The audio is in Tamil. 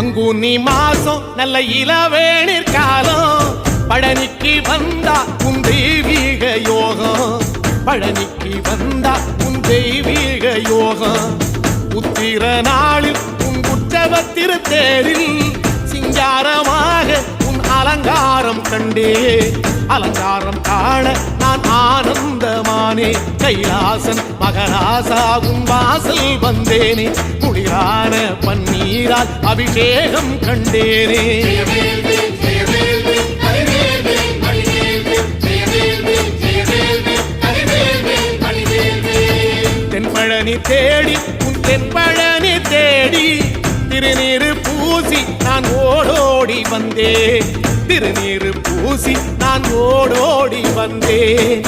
பங்குனி மாசம் நல்ல இளவேணிற் காலம் பழனிக்கு வந்தா உன் தெய்வீக யோகம் பழனிக்கு வந்தா உன் தெய்வீக யோகம் உத்திர நாளில் உன் உற்சவ தேரில் சிங்காரமாக உன் அலங்காரம் கண்டே அலங்காரம் காண நான் ஆனந்தமானே கைலாசன் மகராசா உன் வாசல் வந்தேனே குளிரான பன்னீரால் அபிஷேகம் கண்டேனே தென்பழனி தேடி உன் தென்பழனி தேடி திருநீரு பூசி நான் ஓடோடி வந்தேன் திருநீரு பூசி நான் ஓடோடி வந்தேன்